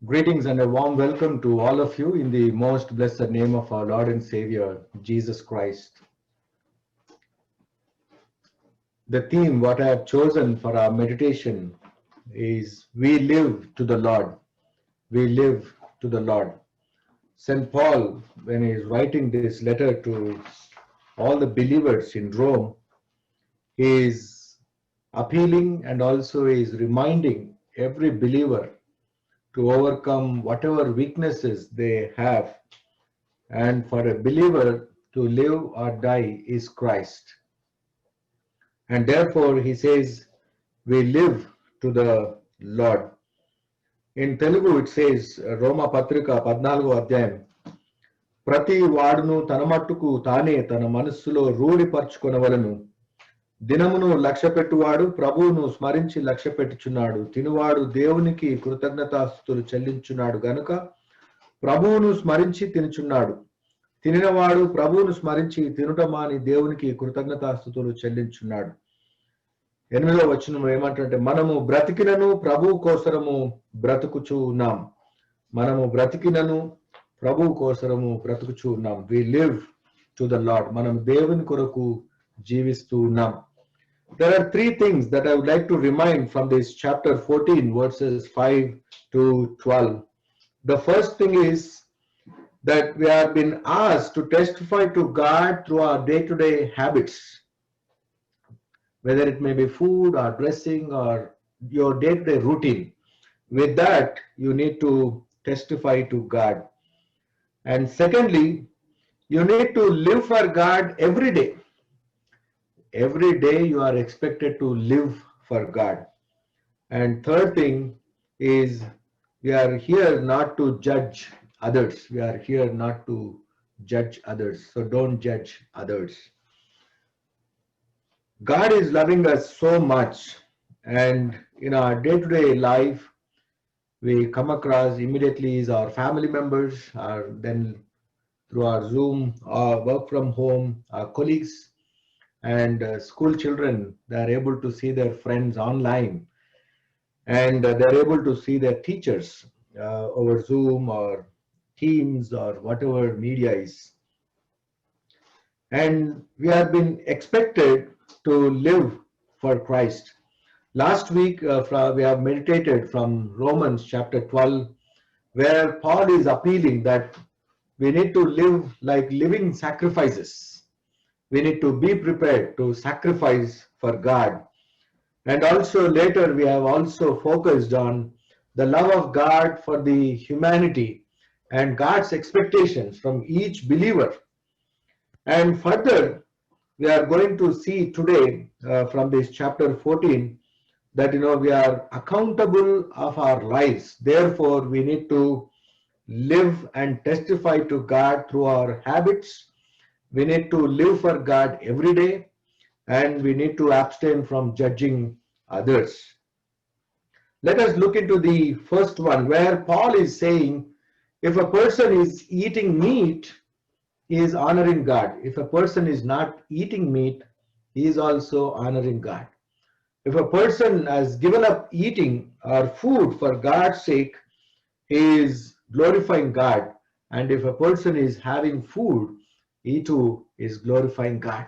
Greetings and a warm welcome to all of you in the most blessed name of our Lord and Savior, Jesus Christ. The theme, what I have chosen for our meditation is We Live to the Lord. We live to the Lord. St. Paul, when he is writing this letter to all the believers in Rome, is appealing and also is reminding every believer to overcome whatever weaknesses they have. And for a believer to live or die is Christ. And therefore he says, we live to the Lord. In Telugu it says, Roma Patrika 14వ అధ్యాయం, ప్రతి వాడును తన మట్టుకు తానే తన మనస్సులో రూఢిపరచుకొనవలెను. దినమును లక్ష్యపెట్టువాడు ప్రభువును స్మరించి లక్ష్యపెట్టుచున్నాడు. తినువాడు దేవునికి కృతజ్ఞతాస్తుతులు చెల్లించున్నాడు గనుక ప్రభువును స్మరించి తినుచున్నాడు. తినినవాడు ప్రభువును స్మరించి తినుట మాని దేవునికి కృతజ్ఞతాస్తుతులు చెల్లించున్నాడు. 8వ వచనంలో ఏమంటే, మనము బ్రతికినను ప్రభువు కోసరము బ్రతుకుచూ ఉన్నాం. మనము బ్రతికినను ప్రభువు కోసరము బ్రతుకుచూ ఉన్నాం. We live to the Lord. మనం దేవుని కొరకు జీవిస్తూ ఉన్నాం. There are three things that I would like to remind from this chapter 14 verses 5 to 12. The first thing is that we have been asked to testify to God through our day-to-day habits, whether it may be food or dressing or your day-to-day routine. With that, you need to testify to God. And secondly, you need to live for God every day. Every day you are expected to live for God. And third thing is, we are here not to judge others. We are here not to judge others. So don't judge others. God is loving us so much, and in our day-to-day life, we come across immediately is our family members, or then through our Zoom, our work from home, our colleagues, and school children. They are able to see their friends online, and they're able to see their teachers over Zoom or Teams or whatever media is. And we have been expected to live for Christ. Last week, we have meditated from Romans chapter 12, where Paul is appealing that we need to live like living sacrifices. We need to be prepared to sacrifice for God. And also later, we have also focused on the love of God for the humanity and God's expectations from each believer. And further, we are going to see today from this chapter 14 that we are accountable of our lives. Therefore, we need to live and testify to God through our habits. We need to live for God every day, and we need to abstain from judging others. Let us look into the first one, where Paul is saying, if a person is eating meat, he is honoring God. If a person is not eating meat, he is also honoring God. If a person has given up eating or food for God's sake, he is glorifying God. And if a person is having food, he too is glorifying God.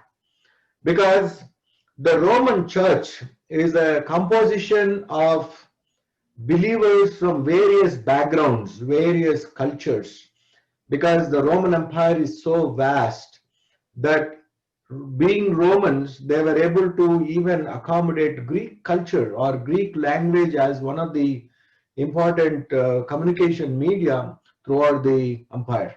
Because the Roman church is a composition of believers from various backgrounds, various cultures, because the Roman Empire is so vast that being Romans, they were able to even accommodate Greek culture or Greek language as one of the important communication media throughout the empire.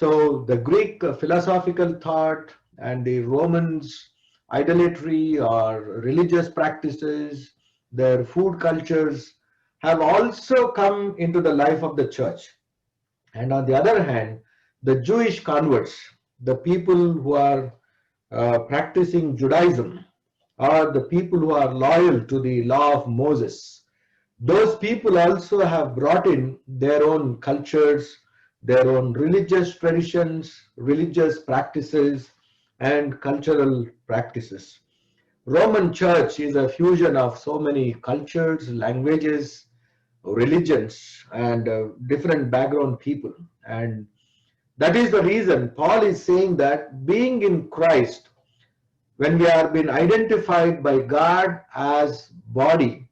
So the Greek philosophical thought and the Romans idolatry or religious practices, their food cultures have also come into the life of the church. And on the other hand, the Jewish converts, the people who are practicing Judaism, or the people who are loyal to the law of Moses, those people also have brought in their own cultures, their own religious traditions, religious practices, and cultural practices. Roman Church is a fusion of so many cultures, languages, religions and different background people. And that is the reason Paul is saying that being in Christ, when we are being identified by God as body,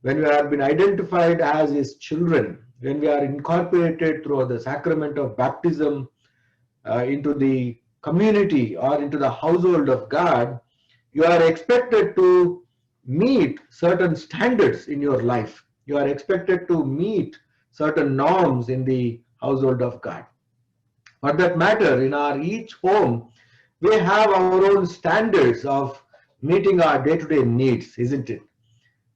when we have been identified as his children, when we are incorporated through the sacrament of baptism into the community or into the household of God, you are expected to meet certain standards in your life. You are expected to meet certain norms in the household of God. For that matter, in our each home, we have our own standards of meeting our day-to-day needs, isn't it?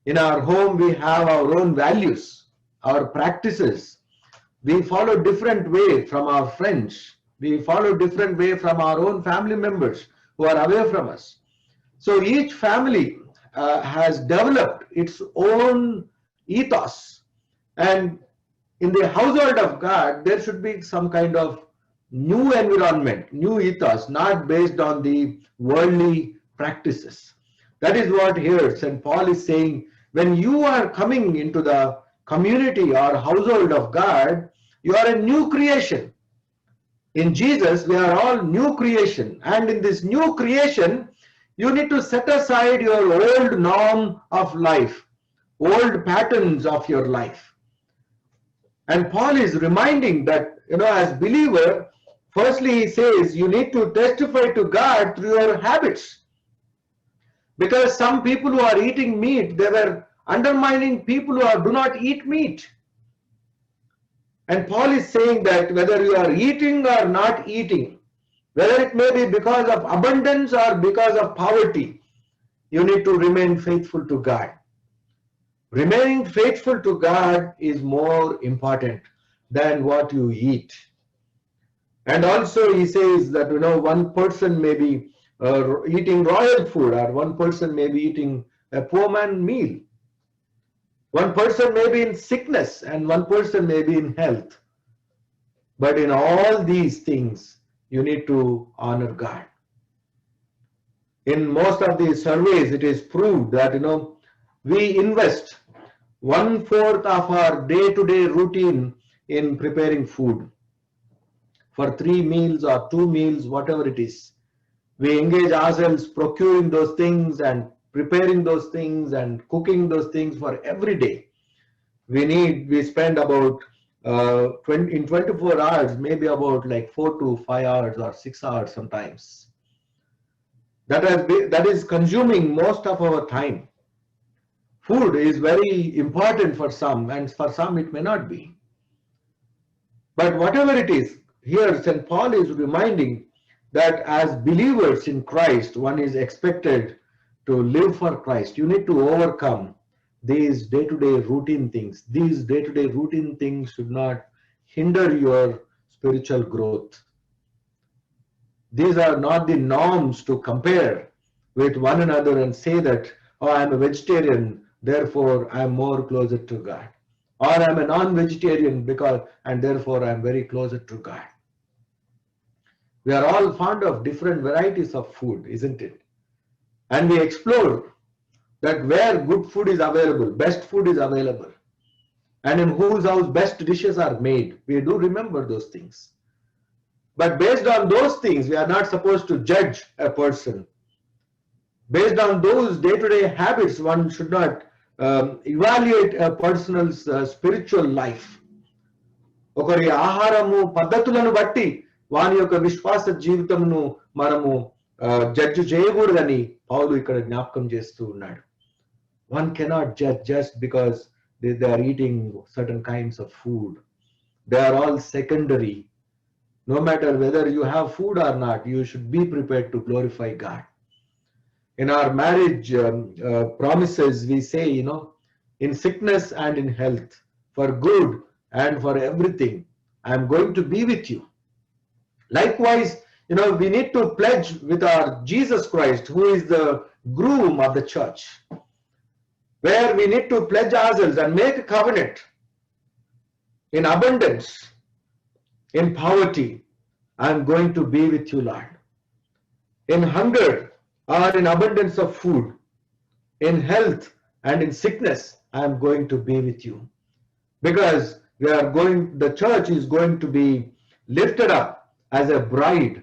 In our home, we have our own values, our practices. We follow different way from our friends. We follow different way from our own family members who are away from us. So each family has developed its own ethos. And in the household of God, there should be some kind of new environment, new ethos, not based on the worldly practices. That is what here St. Paul is saying. When you are coming into the community or household of God, you are a new creation. In Jesus, we are all new creation. And in this new creation, you need to set aside your old norm of life, old patterns of your life. And Paul is reminding that, as believer, firstly he says you need to testify to God through your habits. Because some people who are eating meat, they were undermining people who do not eat meat. And Paul is saying that whether you are eating or not eating, whether it may be because of abundance or because of poverty, you need to remain faithful to God. Remaining faithful to God is more important than what you eat. And also he says that, one person may be eating royal food, or one person may be eating a poor man meal. One person may be in sickness and one person may be in health. But in all these things, you need to honor God. In most of the surveys, it is proved that, we invest 1/4 of our day-to-day routine in preparing food for 3 meals or 2 meals, whatever it is. We engage ourselves procuring those things and preparing those things and cooking those things for every day. We spend about in 24 hours, maybe about like 4 to 5 hours or 6 hours sometimes. That is consuming most of our time. Food is very important for some, and for some it may not be. But whatever it is, here St. Paul is reminding that as believers in Christ, one is expected to live for Christ. You need to overcome these day-to-day routine things. These day-to-day routine things should not hinder your spiritual growth. These are not the norms to compare with one another and say that, oh, I'm a vegetarian, therefore I'm more closer to God. Or I'm a non-vegetarian and therefore I'm very closer to God. We are all fond of different varieties of food, isn't it? And we explore that where good food is available, best food is available, and in whose house best dishes are made. We do remember those things. But based on those things, we are not supposed to judge a person. Based on those day-to-day habits, one should not evaluate a person's spiritual life. ఒకరి ఆహారము పద్ధతులను బట్టి వాని యొక్క విశ్వాస జీవితమును మనము judge చేయకూడదని పౌలు ఇక్కడ జ్ఞాపకం చేస్తూ ఉన్నాడు. One cannot judge just because they are eating certain kinds of food. They are all secondary. No matter whether you have food or not, you should be prepared to glorify God. In our marriage promises, we say, in sickness and in health, for good and for everything, I am going to be with you. Likewise, we need to pledge with our Jesus Christ, who is the groom of the church, where we need to pledge ourselves and make a covenant in abundance, in poverty. I am going to be with you, Lord. In hunger or in abundance of food, in health and in sickness, I am going to be with you. because the church is going to be lifted up as a bride.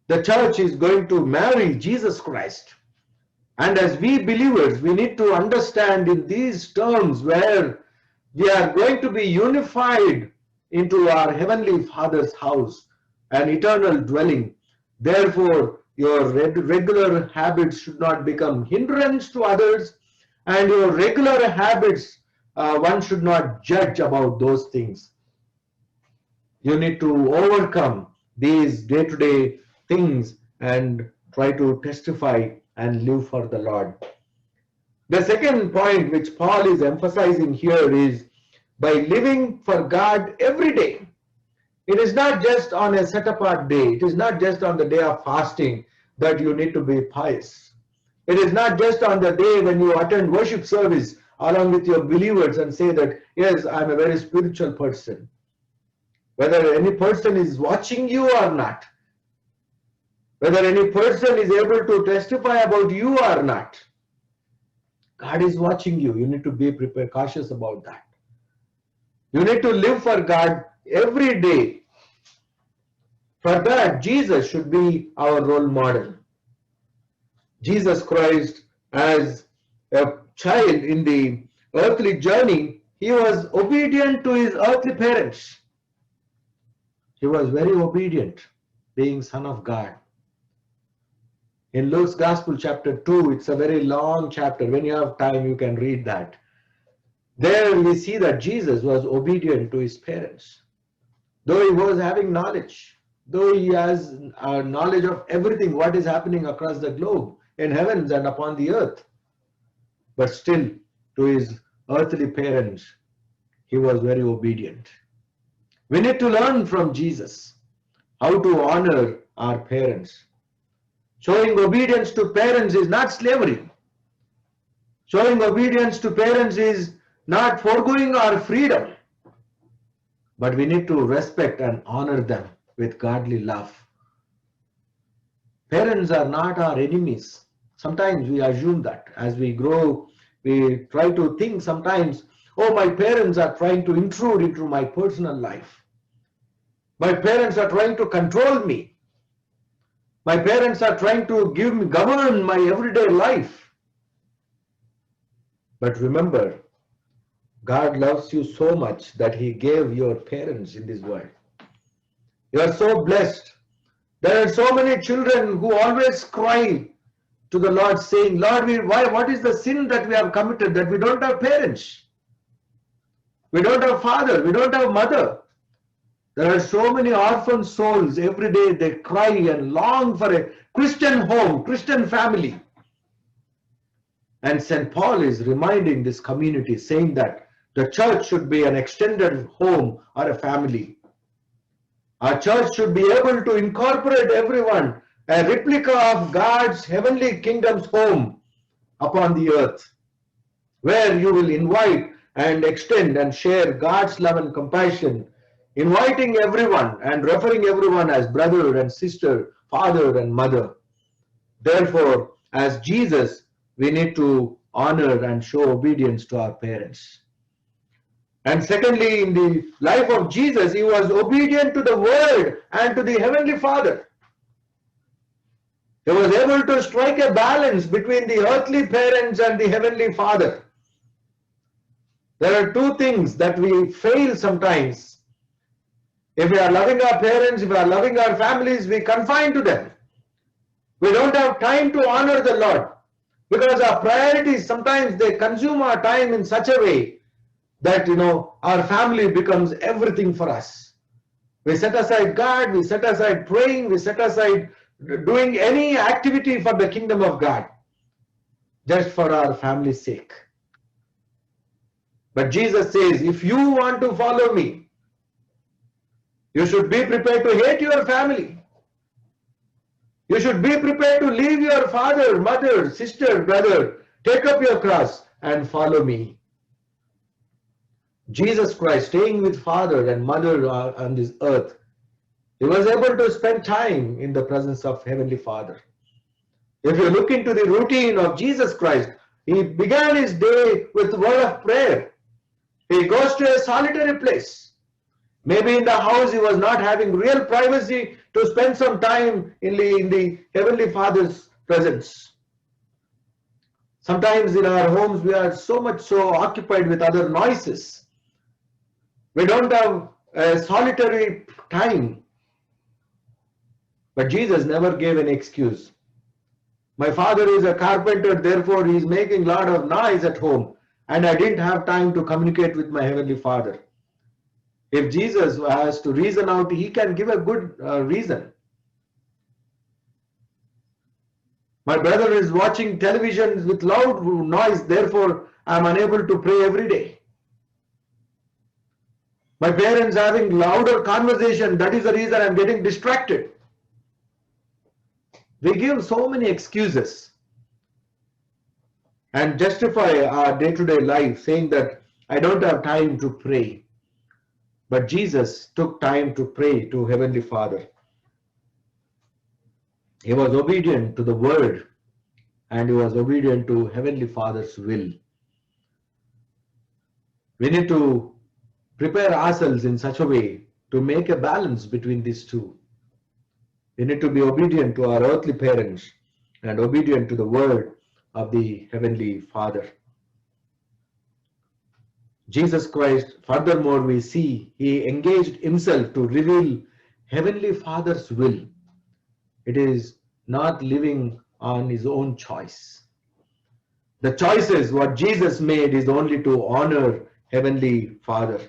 The church is going to marry Jesus Christ. And as we believers, we need to understand in these terms where we are going to be unified into our Heavenly Father's house, an eternal dwelling. Therefore, your regular habits should not become hindrance to others, and your regular habits, one should not judge about those things. You need to overcome these day-to-day things and try to testify and live for the Lord. The second point which Paul is emphasizing here is by living for God every day. It is not just on a set apart day. It is not just on the day of fasting that you need to be pious. It is not just on the day when you attend worship service along with your believers and say that, yes, I'm a very spiritual person. Whether any person is watching you or not, whether any person is able to testify about you or not, God is watching you. You need to be prepared, cautious about that. You need to live for God every day. For that, Jesus should be our role model. Jesus Christ, as a child in the earthly journey, he was obedient to his earthly parents. He was very obedient, being Son of God. In Luke's Gospel, chapter 2, it's a very long chapter. When you have time, you can read that. There we see that Jesus was obedient to his parents. Though he was having knowledge, though he has knowledge of everything, what is happening across the globe, in heavens and upon the earth, but still to his earthly parents, he was very obedient. We need to learn from Jesus how to honor our parents. Showing obedience to parents is not slavery. Showing obedience to parents is not foregoing our freedom. But we need to respect and honor them with godly love. Parents are not our enemies. Sometimes we assume that as we grow, we try to think sometimes, oh, my parents are trying to intrude into my personal life. My parents are trying to control me. My parents are trying to govern my everyday life. But remember, God loves you so much that he gave your parents in this world. You are so blessed. There are so many children who always cry to the Lord saying, Lord, what is the sin that we have committed that we don't have parents? We don't have father, we don't have mother. There are so many orphan souls. Every day they cry and long for a Christian home, Christian family. And St. Paul is reminding this community, saying that the church should be an extended home or a family. Our church should be able to incorporate everyone, a replica of God's heavenly kingdom's home upon the earth, where you will invite and extend and share God's love and compassion, inviting everyone and referring everyone as brother and sister, father and mother. Therefore, as Jesus, we need to honor and show obedience to our parents. And secondly, in the life of Jesus, he was obedient to the word and to the Heavenly Father. He was able to strike a balance between the earthly parents and the Heavenly Father. There are two things that we fail sometimes. If we are loving our parents, if we are loving our families, we confine to them. We don't have time to honor the Lord because our priorities, sometimes they consume our time in such a way that, our family becomes everything for us. We set aside God, we set aside praying, we set aside doing any activity for the kingdom of God, just for our family's sake. But Jesus says, if you want to follow me, you should be prepared to hate your family. You should be prepared to leave your father, mother, sister, brother, take up your cross and follow me. Jesus Christ, staying with father and mother on this earth, he was able to spend time in the presence of Heavenly Father. If you look into the routine of Jesus Christ, he began his day with the word of prayer. He goes to a solitary place. Maybe in the house he was not having real privacy to spend some time in the Heavenly Father's presence. Sometimes in our homes we are so much so occupied with other noises. We don't have a solitary time. But Jesus never gave an excuse. My father is a carpenter, therefore he is making a lot of noise at home, and I didn't have time to communicate with my Heavenly Father. If Jesus has to reason out, he can give a good reason. My brother is watching television with loud noise, therefore I am unable to pray every day. My parents having louder conversation, that is the reason I am getting distracted. We give so many excuses and justify our day-to-day life saying that I don't have time to pray. But Jesus took time to pray to Heavenly Father. He was obedient to the word and he was obedient to Heavenly Father's will. We need to prepare ourselves in such a way to make a balance between these two. We need to be obedient to our earthly parents and obedient to the word of the Heavenly Father. Jesus Christ, furthermore, we see he engaged himself to reveal Heavenly Father's will. It is not living on his own choice. The choices what Jesus made is only to honor Heavenly Father.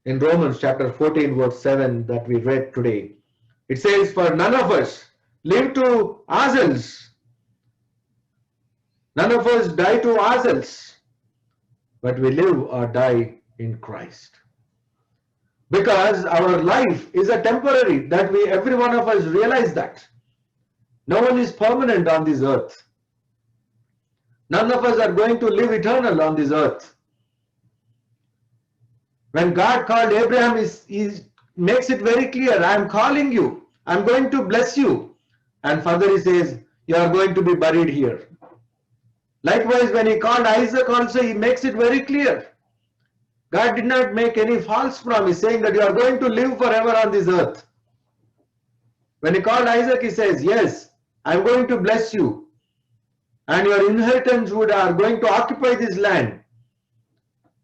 In Romans chapter 14 verse 7 that we read today, it says, for none of us live to ourselves. None of us die to ourselves, but we live or die in Christ. Because our life is a temporary, that every one of us realize that. No one is permanent on this earth. None of us are going to live eternal on this earth. When God called Abraham, he makes it very clear, I am calling you, I am going to bless you. And further he says, you are going to be buried here. Likewise, when he called Isaac also, he makes it very clear. God did not make any false promise saying that you are going to live forever on this earth. When he called Isaac, he says, yes, I am going to bless you. And your inheritance are going to occupy this land.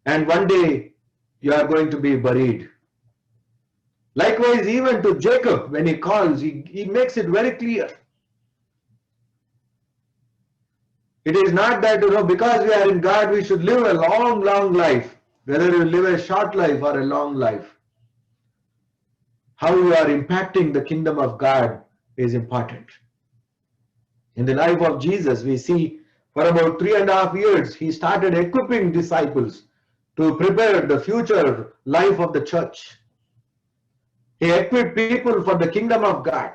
And one day, you are going to be buried. Likewise, even to Jacob, when he calls, he makes it very clear. It is not that, because we are in God, we should live a long, long life. Whether you live a short life or a long life. How you are impacting the kingdom of God is important. In the life of Jesus, we see for about 3.5 years, he started equipping disciples to prepare the future life of the church. He equipped people for the kingdom of God.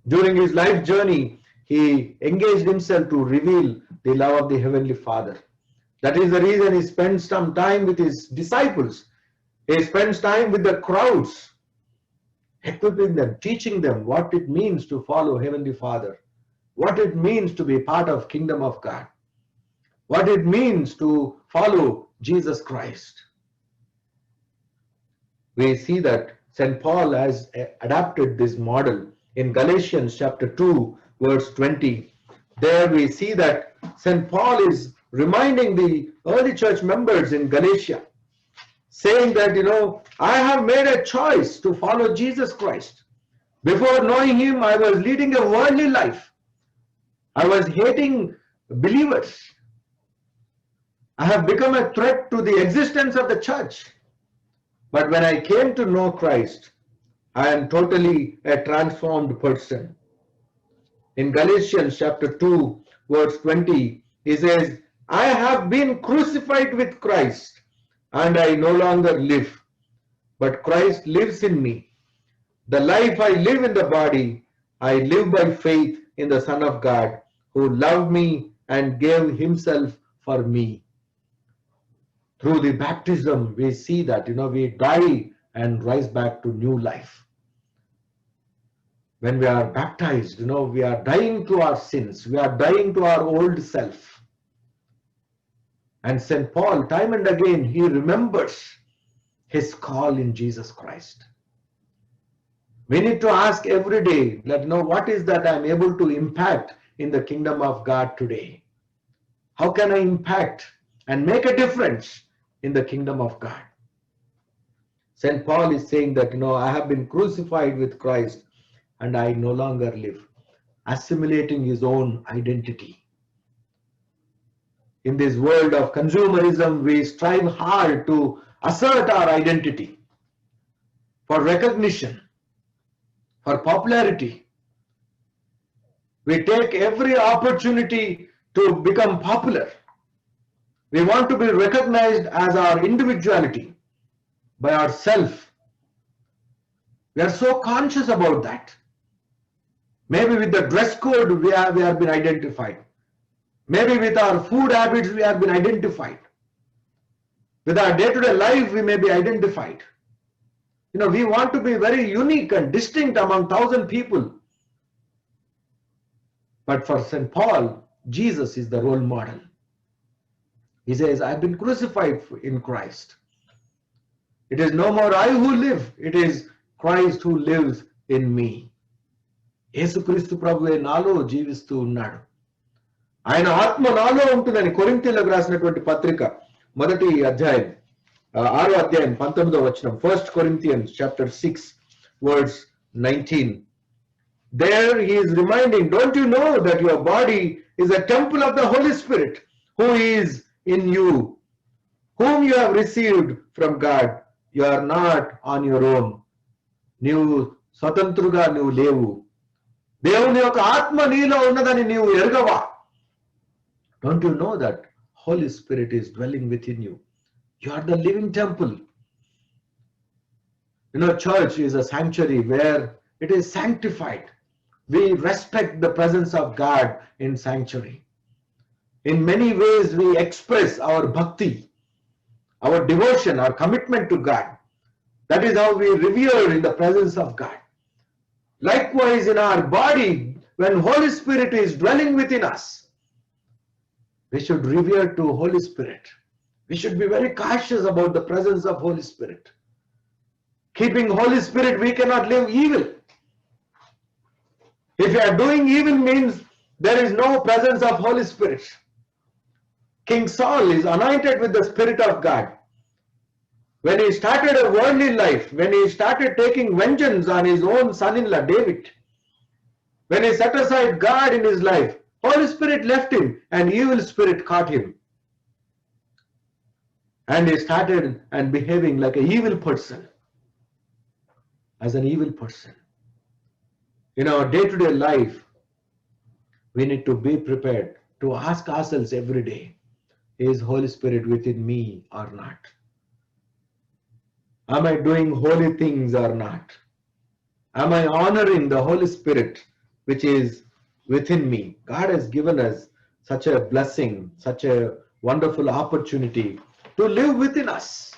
During his life journey, he engaged himself to reveal the love of the Heavenly Father. That is the reason he spends some time with his disciples. He spends time with the crowds, equipping them, teaching them what it means to follow Heavenly Father, what it means to be part of Kingdom of God, what it means to follow Jesus Christ. We see that St. Paul has adapted this model in Galatians chapter 2 verse 20. There we see that St. Paul is reminding the early church members in Galatia, saying that, I have made a choice to follow Jesus Christ. Before knowing him, I was leading a worldly life. I was hating believers. I have become a threat to the existence of the church. But when I came to know Christ, I am totally a transformed person. In Galatians chapter 2, verse 20, he says, I have been crucified with Christ, and I no longer live, but Christ lives in me. The life I live in the body, I live by faith in the Son of God, who loved me and gave himself for me. Through the baptism, we see that, we die and rise back to new life. When we are baptized, we are dying to our sins. We are dying to our old self. And St. Paul, time and again, he remembers his call in Jesus Christ. We need to ask every day, that, what is that I'm able to impact in the kingdom of God today? How can I impact and make a difference in the kingdom of God? St. Paul is saying that, I have been crucified with Christ and I no longer live, assimilating his own identity. In this world of consumerism, we strive hard to assert our identity for recognition, for popularity. We take every opportunity to become popular. We want to be recognized as our individuality by ourselves. We are so conscious about that. Maybe with the dress code we have been identified. Maybe with our food habits we have been identified. With our day-to-day life we may be identified. We want to be very unique and distinct among 1,000 people. But for St. Paul, Jesus is the role model. He says, I've been crucified in Christ. It is no more I who live, it is Christ who lives in me. యేసుక్రీస్తు ప్రభువే నాలో జీవిస్తూ ఉన్నాడు. ఆయన ఆత్మ నాలో ఉంటుందని కొరింథీయులకు రాసినటువంటి పత్రిక మొదటి అధ్యాయం 6వ అధ్యాయం 19వ వచనం, 1 Corinthians chapter 6 verse 19. There he is reminding, don't you know that your body is a temple of the Holy Spirit who is in you, whom you have received from God. You are not on your own. నీవు స్వతంత్రుగా నువ్వు లేవు. దేవుని యొక్క ఆత్మ నీలో ఉన్నదని నీవు ఎరగవా? Don't you know that Holy Spirit is dwelling within you? You are the living temple. Church is a sanctuary where it is sanctified. We respect the presence of God in sanctuary. In many ways we express our bhakti, our devotion, our commitment to God. That is how we revere in the presence of God. Likewise in our body, when Holy Spirit is dwelling within us, we should revere to Holy Spirit. We should be very cautious about the presence of Holy Spirit. Keeping Holy Spirit, we cannot live evil. If you are doing evil means there is no presence of Holy Spirit. King Saul is anointed with the Spirit of God. When he started a worldly life, when he started taking vengeance on his own son-in-law David, when he set aside God in his life, Holy Spirit left him and evil spirit caught him. And he started and behaving like an evil person. As an evil person. In our day-to-day life, we need to be prepared to ask ourselves every day, is Holy Spirit within me or not? Am I doing holy things or not? Am I honoring the Holy Spirit which is within me? God has given us such a blessing, such a wonderful opportunity to live within us.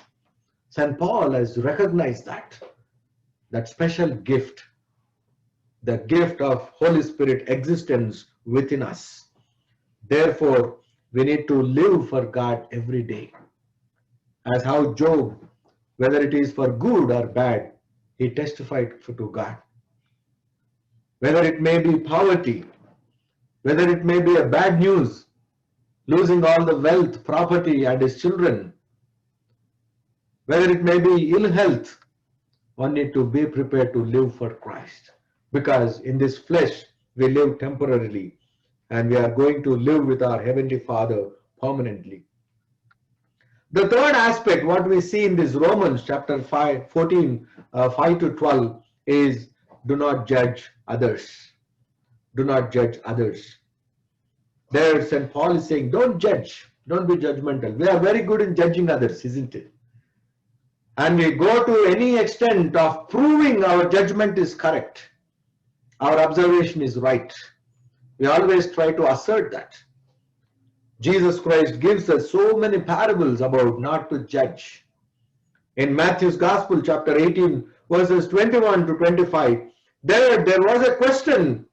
St. Paul has recognized that special gift, the gift of Holy Spirit existence within us. Therefore, we need to live for God every day. As how Job, whether it is for good or bad, he testified to God. Whether it may be poverty, whether it may be a bad news, losing all the wealth, property and his children, whether it may be ill health, one need to be prepared to live for Christ. Because in this flesh we live temporarily and we are going to live with our Heavenly Father permanently. The third aspect, what we see in this Romans chapter 14, 5 to 12 is do not judge others. Do not judge others. There St. Paul is saying, don't judge, don't be judgmental. We are very good in judging others, isn't it? And we go to any extent of proving our judgment is correct. Our observation is right. We always try to assert that. Jesus Christ gives us so many parables about not to judge. In Matthew's Gospel, chapter 18, verses 21 to 25, there was a question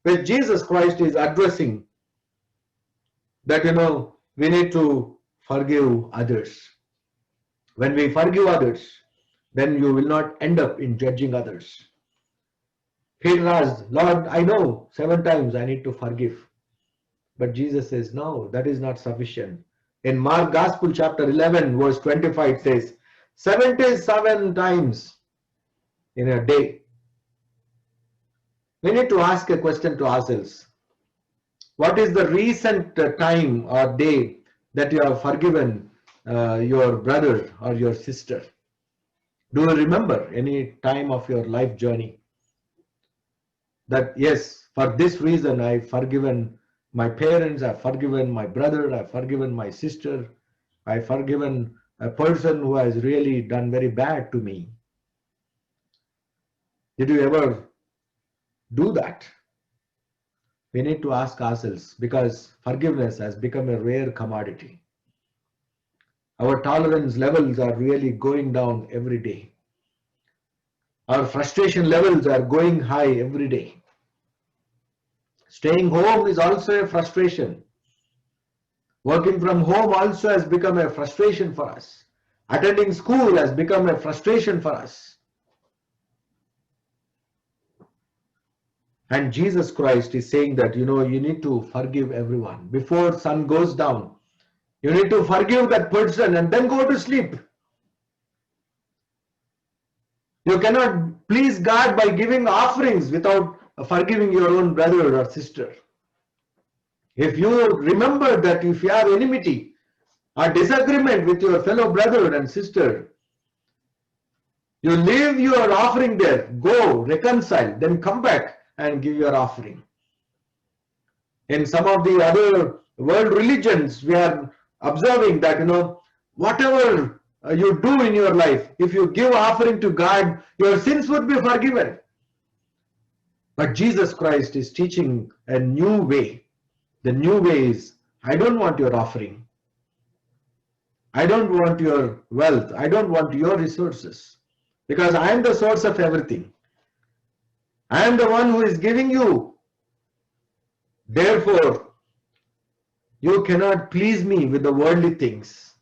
which Jesus Christ is addressing, that we need to forgive others. When we forgive others, then you will not end up in judging others. Peter asked, Lord, I know 7 times I need to forgive. But Jesus says, no, that is not sufficient. In Mark Gospel chapter 11 verse 25 it says, 77 times in a day. We need to ask a question to ourselves. What is the recent time or day that you have forgiven your brother or your sister? Do you remember any time of your life journey that, yes, for this reason I've forgiven my parents, I've forgiven my brother, I've forgiven my sister, I've forgiven a person who has really done very bad to me? Did you ever do that? We need to ask ourselves, because forgiveness has become a rare commodity. Our tolerance levels are really going down every day. Our frustration levels are going high every day. Staying home is also a frustration. Working from home also has become a frustration for us. Attending school has become a frustration for us. And Jesus Christ is saying that, you need to forgive everyone. Before sun goes down, you need to forgive that person and then go to sleep. You cannot please God by giving offerings without forgiving your own brother or sister. If you remember that if you have enmity or disagreement with your fellow brother and sister, you leave your offering there, go reconcile, then come back and give your offering. In some of the other world religions, we are observing that, whatever you do in your life, if you give offering to God, your sins would be forgiven. But Jesus Christ is teaching a new way. The new way is, I don't want your offering. I don't want your wealth. I don't want your resources. Because I am the source of everything. I am the one who is giving you. Therefore, you cannot please me with the worldly things.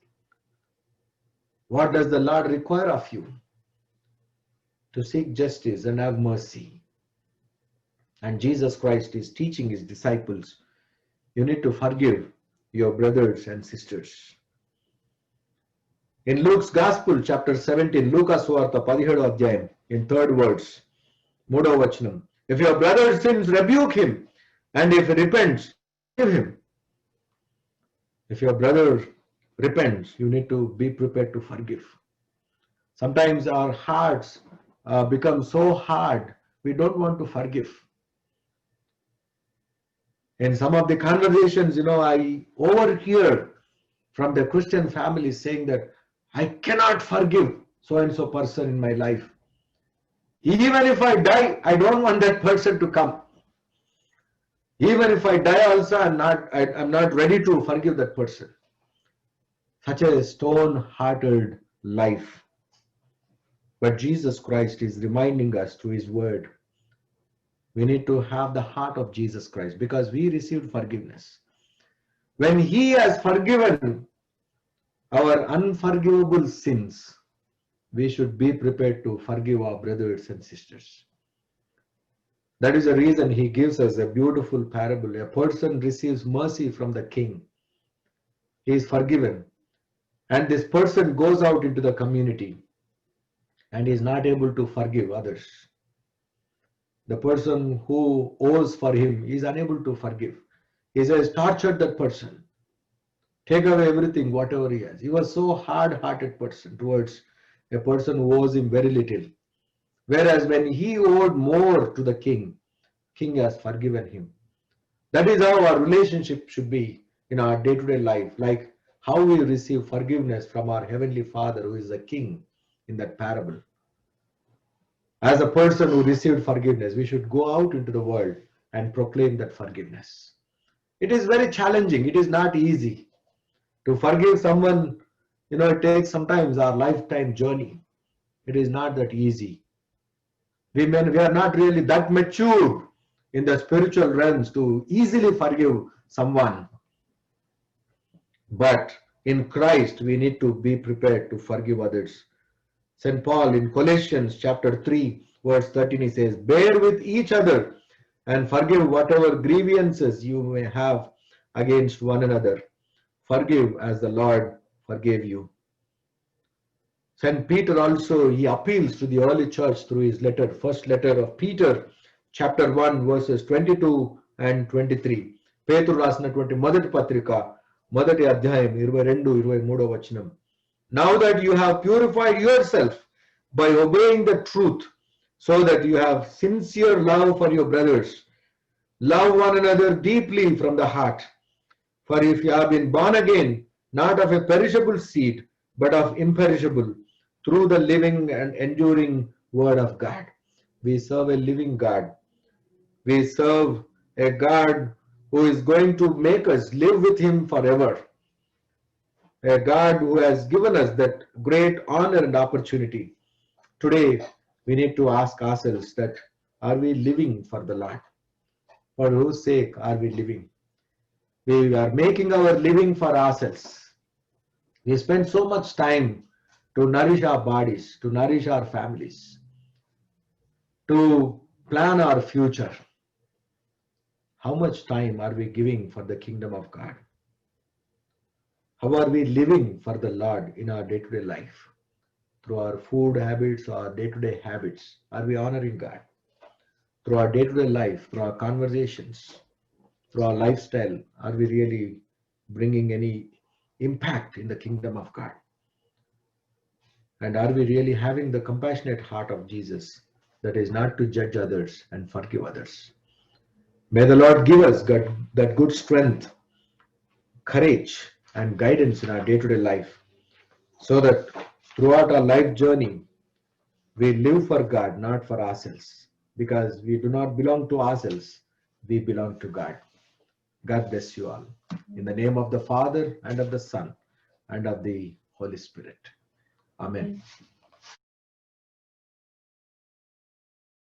What does the Lord require of you? To seek justice and have mercy. And Jesus Christ is teaching his disciples, you need to forgive your brothers and sisters. In Luke's Gospel, chapter 17, Lukas Suvarta 17వ అధ్యాయం, in 3rd verse, 3వ వచనం, if your brother sins, rebuke him, and if he repents, forgive him. If your brother repents, you need to be prepared to forgive. Sometimes our hearts become so hard, we don't want to forgive. In some of the conversations, I overhear from the Christian families saying that I cannot forgive so and so person in my life. Even if I die, I don't want that person to come. Even if I die also, I'm not ready to forgive that person. Such a stone-hearted life. But Jesus Christ is reminding us through his word, we need to have the heart of Jesus Christ, because we received forgiveness. When he has forgiven our unforgivable sins, we should be prepared to forgive our brothers and sisters. That is the reason he gives us a beautiful parable. A person receives mercy from the king. He is forgiven. And this person goes out into the community and is not able to forgive others. The person who owes for him is unable to forgive. He says, torture that person. Take away everything, whatever he has. He was so hard-hearted person towards a person who owes him very little. Whereas when he owed more to the king, king has forgiven him. That is how our relationship should be in our day-to-day life, like how we receive forgiveness from our Heavenly Father, who is the king in that parable. As a person who received forgiveness, we should go out into the world and proclaim that forgiveness. It is very challenging. It is not easy. To forgive someone, it takes sometimes our lifetime journey. It is not that easy. We are not really that mature in the spiritual realms to easily forgive someone. But in Christ, we need to be prepared to forgive others. St. Paul in Colossians chapter 3, verse 13, he says, bear with each other and forgive whatever grievances you may have against one another. Forgive as the Lord forgave you. St. Peter also, he appeals to the early church through his letter, first letter of Peter, chapter 1, verses 22 and 23. పేతురు రాసినటువంటి మొదటి పత్రిక మొదటి అధ్యాయం 22-23 వచనం. Now that you have purified yourself by obeying the truth, so that you have sincere love for your brothers, love one another deeply from the heart. For if you have been born again, not of a perishable seed, but of imperishable, through the living and enduring word of God. We serve a living God. We serve a God who is going to make us live with him forever. A God who has given us that great honor and opportunity. Today, we need to ask ourselves that, are we living for the Lord? For whose sake are we living? We are making our living for ourselves. We spend so much time to nourish our bodies, to nourish our families, to plan our future. How much time are we giving for the kingdom of God? How are we living for the Lord in our day-to-day life? Through our food habits, our day-to-day habits, are we honoring God? Through our day-to-day life, through our conversations, through our lifestyle, are we really bringing any impact in the kingdom of God? And are we really having the compassionate heart of Jesus, that is not to judge others and forgive others? May the Lord give us that good strength, courage, and guidance in our day-to-day life, so that throughout our life journey, we live for God, not for ourselves, because we do not belong to ourselves, we belong to God. God bless you all. In the name of the Father, and of the Son, and of the Holy Spirit. Amen.